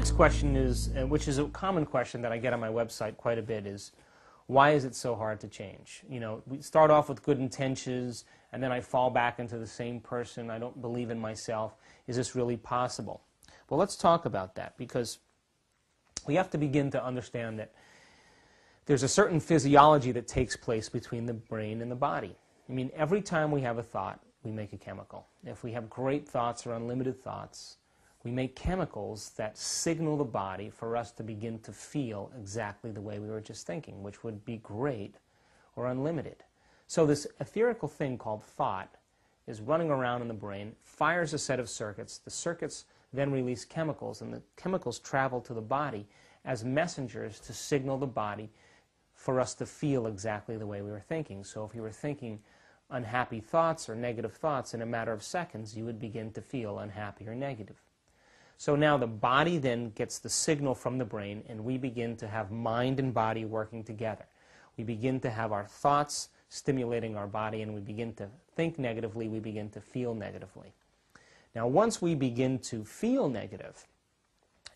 next question is, which is a common question that I get on my website quite a bit, is why is it so hard to change? You know, we start off with good intentions, and then I fall back into the same person. I don't believe in myself. Is this really possible? Well, let's talk about that, because we have to begin to understand that there's a certain physiology that takes place between the brain and the body. I mean, every time we have a thought, we make a chemical. If we have great thoughts or unlimited thoughts, we make chemicals that signal the body for us to begin to feel exactly the way we were just thinking, which would be great or unlimited. So this etherical thing called thought is running around in the brain, fires a set of circuits. The circuits then release chemicals, and the chemicals travel to the body as messengers to signal the body for us to feel exactly the way we were thinking. So if you were thinking unhappy thoughts or negative thoughts, in a matter of seconds, you would begin to feel unhappy or negative. So now the body then gets the signal from the brain, and we begin to have mind and body working together. We begin to have our thoughts stimulating our body, and we begin to think negatively, we begin to feel negatively. Now once we begin to feel negative,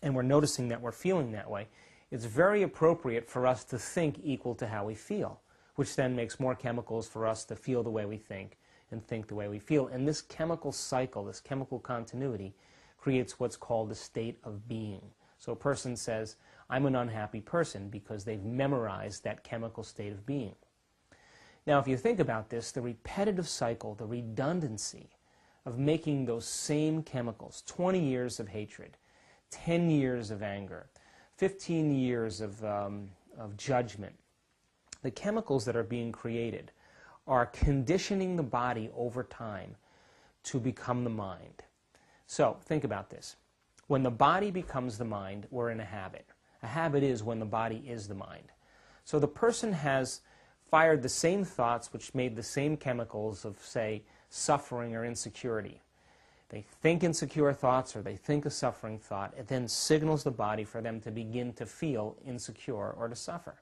and we're noticing that we're feeling that way, it's very appropriate for us to think equal to how we feel, which then makes more chemicals for us to feel the way we think and think the way we feel. And this chemical cycle, this chemical continuity, creates what's called a state of being. So a person says, I'm an unhappy person, because they've memorized that chemical state of being. Now if you think about this, the repetitive cycle, the redundancy of making those same chemicals, 20 years of hatred, 10 years of anger, 15 years of judgment, the chemicals that are being created are conditioning the body over time to become the mind. So think about this. When the body becomes the mind, we're in a habit. A habit is when the body is the mind. So the person has fired the same thoughts which made the same chemicals of, say, suffering or insecurity. They think insecure thoughts or they think a suffering thought. It then signals the body for them to begin to feel insecure or to suffer.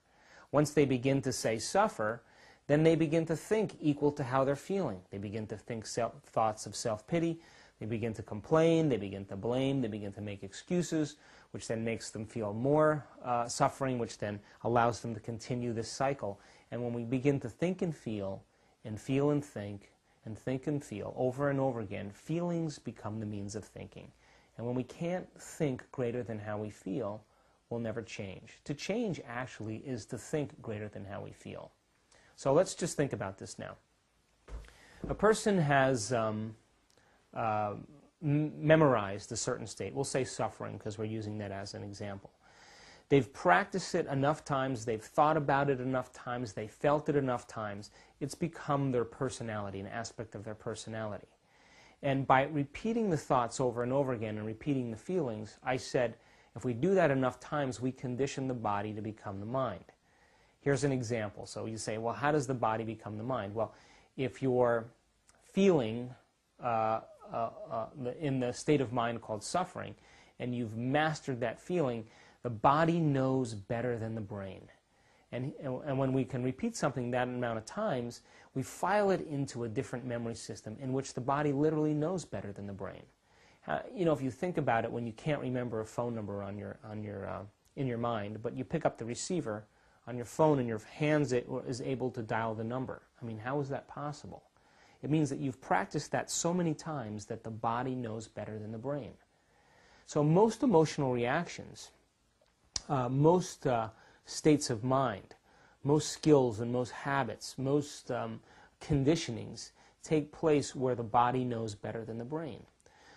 Once they begin to say suffer, then they begin to think equal to how they're feeling. They begin to think thoughts of self-pity. They begin to complain, they begin to blame, they begin to make excuses, which then makes them feel more suffering, which then allows them to continue this cycle. And when we begin to think and feel and think and feel over and over again, feelings become the means of thinking. And when we can't think greater than how we feel, we'll never change. To change actually is to think greater than how we feel. So let's just think about this now. A person has memorized a certain state. We'll say suffering because we're using that as an example. They've practiced it enough times, they've thought about it enough times, they felt it enough times. It's become their personality, an aspect of their personality. And by repeating the thoughts over and over again and repeating the feelings, I said, if we do that enough times, we condition the body to become the mind. Here's an example. So you say, well, how does the body become the mind? Well, if you're feeling in the state of mind called suffering, and you've mastered that feeling, the body knows better than the brain. And when we can repeat something that amount of times, we file it into a different memory system in which the body literally knows better than the brain. You know, if you think about it, when you can't remember a phone number in your mind, but you pick up the receiver on your phone and your hands is able to dial the number. I mean, how is that possible? It means that you've practiced that so many times that the body knows better than the brain. So most emotional reactions, most states of mind, most skills and most habits, most conditionings take place where the body knows better than the brain.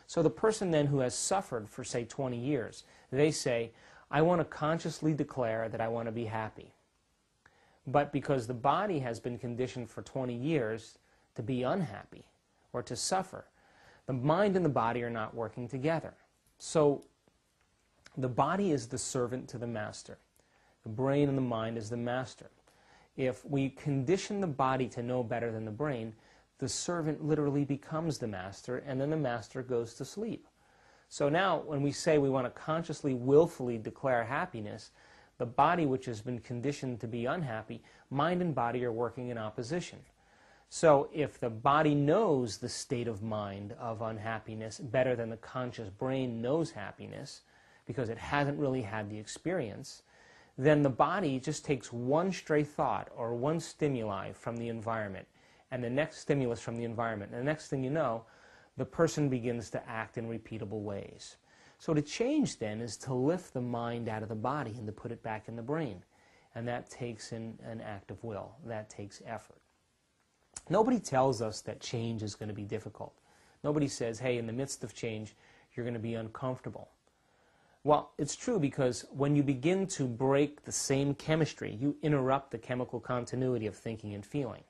So the person then who has suffered for, say, 20 years, they say, I want to consciously declare that I want to be happy. But because the body has been conditioned for 20 years to be unhappy or to suffer, the mind and the body are not working together. So the body is the servant to the master. The brain and the mind is the master. If we condition the body to know better than the brain, the servant literally becomes the master, and then the master goes to sleep. So now when we say we want to consciously, willfully declare happiness, the body, which has been conditioned to be unhappy, mind and body are working in opposition. So if the body knows the state of mind of unhappiness better than the conscious brain knows happiness, because it hasn't really had the experience, then the body just takes one stray thought or one stimuli from the environment and the next stimulus from the environment. And the next thing you know, the person begins to act in repeatable ways. So to change then is to lift the mind out of the body and to put it back in the brain. And that takes an act of will. That takes effort. Nobody tells us that change is going to be difficult. Nobody says, hey, in the midst of change, you're going to be uncomfortable. Well, it's true, because when you begin to break the same chemistry, you interrupt the chemical continuity of thinking and feeling.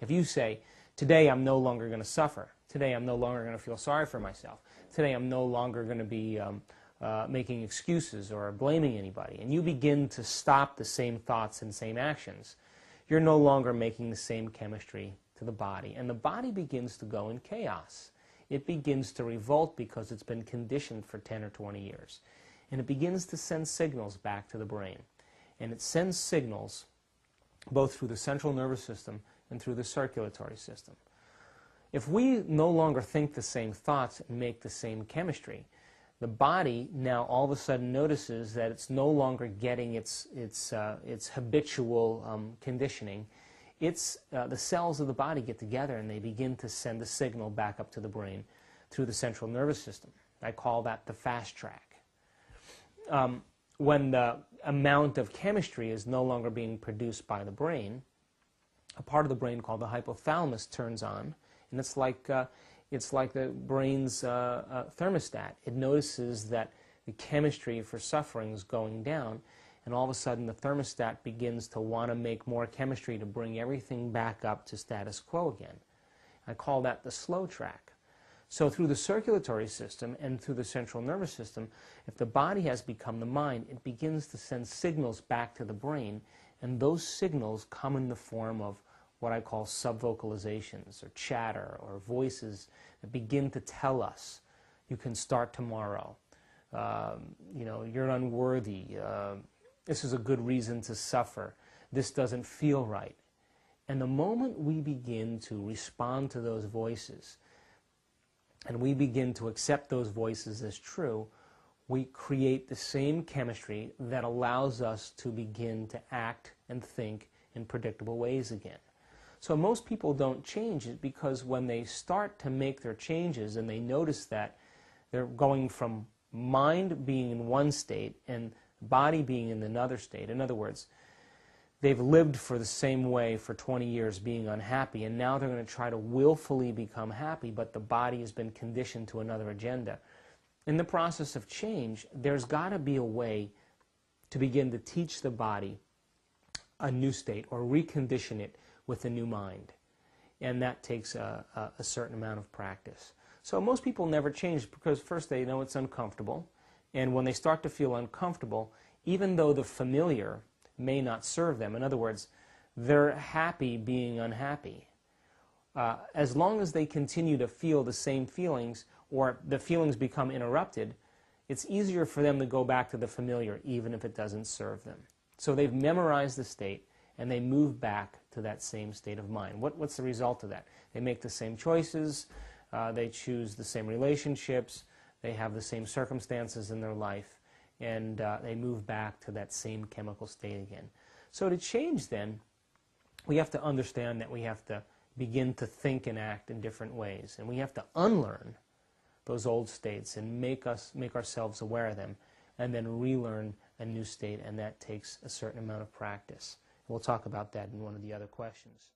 If you say, today I'm no longer going to suffer, today I'm no longer going to feel sorry for myself, today I'm no longer going to be making excuses or blaming anybody, and you begin to stop the same thoughts and same actions, you're no longer making the same chemistry to the body, and the body begins to go in chaos. It begins to revolt because it's been conditioned for 10 or 20 years. And it begins to send signals back to the brain. And it sends signals both through the central nervous system and through the circulatory system. If we no longer think the same thoughts and make the same chemistry, the body now all of a sudden notices that it's no longer getting its habitual conditioning. The cells of the body get together and they begin to send a signal back up to the brain through the central nervous system. I call that the fast track. When the amount of chemistry is no longer being produced by the brain, a part of the brain called the hypothalamus turns on, and it's like the brain's thermostat. It notices that the chemistry for suffering is going down, and all of a sudden the thermostat begins to want to make more chemistry to bring everything back up to status quo again. I call that the slow track. So through the circulatory system and through the central nervous system, if the body has become the mind, it begins to send signals back to the brain, and those signals come in the form of what I call subvocalizations or chatter or voices that begin to tell us, you can start tomorrow, you're unworthy, this is a good reason to suffer, this doesn't feel right. And the moment we begin to respond to those voices, and we begin to accept those voices as true, we create the same chemistry that allows us to begin to act and think in predictable ways again. So most people don't change it because when they start to make their changes and they notice that they're going from mind being in one state and body being in another state, in other words, they've lived for the same way for 20 years being unhappy, and now they're going to try to willfully become happy, but the body has been conditioned to another agenda. In the process of change, there's got to be a way to begin to teach the body a new state or recondition it with a new mind. And that takes a certain amount of practice. So most people never change because first they know it's uncomfortable, and when they start to feel uncomfortable, even though the familiar may not serve them. In other words, they're happy being unhappy. As long as they continue to feel the same feelings or the feelings become interrupted, it's easier for them to go back to the familiar even if it doesn't serve them. So they've memorized the state and they move back to that same state of mind. What's the result of that? They make the same choices, they choose the same relationships, they have the same circumstances in their life, and they move back to that same chemical state again. So to change then, we have to understand that we have to begin to think and act in different ways, and we have to unlearn those old states and make ourselves aware of them, and then relearn a new state, and that takes a certain amount of practice. We'll talk about that in one of the other questions.